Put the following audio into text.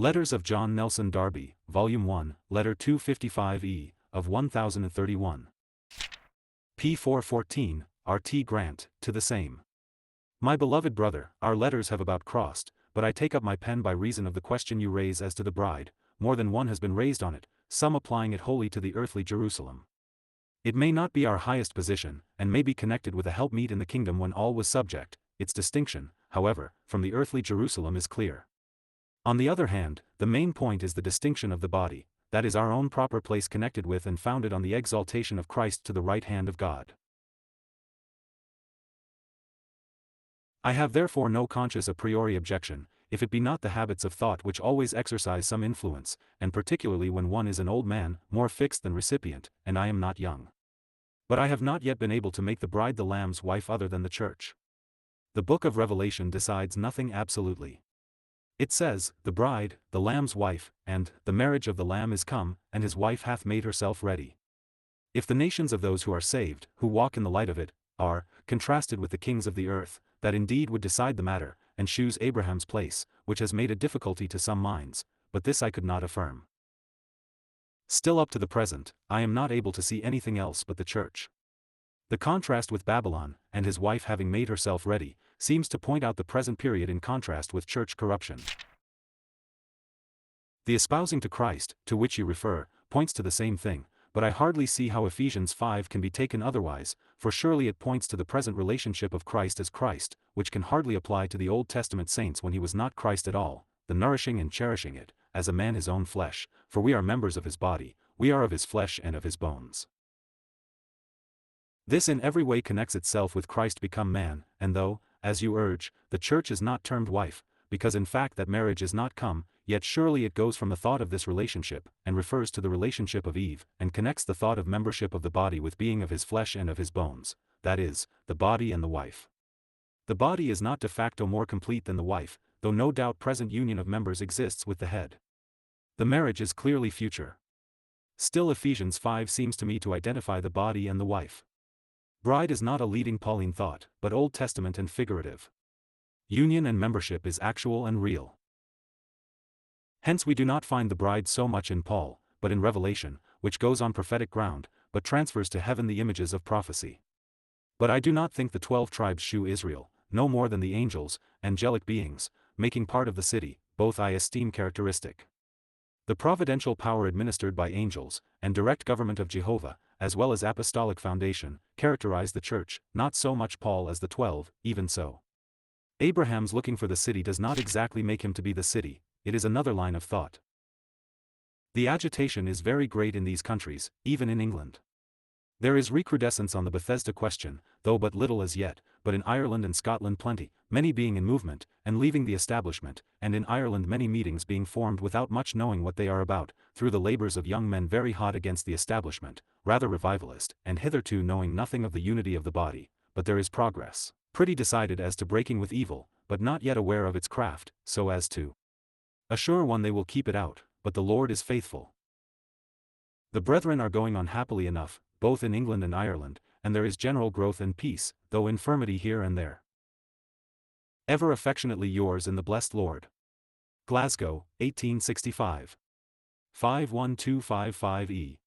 Letters of John Nelson Darby, Volume 1, Letter 255E, of 1031. p. 414, R.T. Grant, to the same. My beloved brother, our letters have about crossed, but I take up my pen by reason of the question you raise as to the bride. More than one has been raised on it, some applying it wholly to the earthly Jerusalem. It may not be our highest position, and may be connected with a helpmeet in the kingdom when all was subject. Its distinction, however, from the earthly Jerusalem is clear. On the other hand, the main point is the distinction of the body, that is our own proper place connected with and founded on the exaltation of Christ to the right hand of God. I have therefore no conscious a priori objection, if it be not the habits of thought which always exercise some influence, and particularly when one is an old man, more fixed than recipient, and I am not young. But I have not yet been able to make the bride the Lamb's wife other than the church. The book of Revelation decides nothing absolutely. It says, the bride, the Lamb's wife, and, the marriage of the Lamb is come, and his wife hath made herself ready. If the nations of those who are saved, who walk in the light of it, are, contrasted with the kings of the earth, that indeed would decide the matter, and choose Abraham's place, which has made a difficulty to some minds, but this I could not affirm. Still up to the present, I am not able to see anything else but the church. The contrast with Babylon, and his wife having made herself ready, seems to point out the present period in contrast with church corruption. The espousing to Christ, to which you refer, points to the same thing, but I hardly see how Ephesians 5 can be taken otherwise, for surely it points to the present relationship of Christ as Christ, which can hardly apply to the Old Testament saints when he was not Christ at all, the nourishing and cherishing it, as a man his own flesh, for we are members of his body, we are of his flesh and of his bones. This in every way connects itself with Christ become man, and though, as you urge, the church is not termed wife, because in fact that marriage is not come, yet surely it goes from the thought of this relationship, and refers to the relationship of Eve, and connects the thought of membership of the body with being of his flesh and of his bones, that is, the body and the wife. The body is not de facto more complete than the wife, though no doubt present union of members exists with the head. The marriage is clearly future. Still Ephesians 5 seems to me to identify the body and the wife. Bride is not a leading Pauline thought, but Old Testament and figurative. Union and membership is actual and real. Hence we do not find the bride so much in Paul, but in Revelation, which goes on prophetic ground, but transfers to heaven the images of prophecy. But I do not think the 12 tribes shew Israel, no more than the angels, angelic beings, making part of the city, both I esteem characteristic. The providential power administered by angels, and direct government of Jehovah, as well as apostolic foundation, characterize the church, not so much Paul as the 12, even so. Abraham's looking for the city does not exactly make him to be the city, it is another line of thought. The agitation is very great in these countries, even in England. There is recrudescence on the Bethesda question, though but little as yet, but in Ireland and Scotland plenty, many being in movement, and leaving the establishment, and in Ireland many meetings being formed without much knowing what they are about, through the labours of young men very hot against the establishment, rather revivalist, and hitherto knowing nothing of the unity of the body, but there is progress, pretty decided as to breaking with evil, but not yet aware of its craft, so as to assure one they will keep it out, but the Lord is faithful. The brethren are going on happily enough, both in England and Ireland, and there is general growth and peace, though infirmity here and there. Ever affectionately yours in the blessed Lord. Glasgow, 1865. 51255E.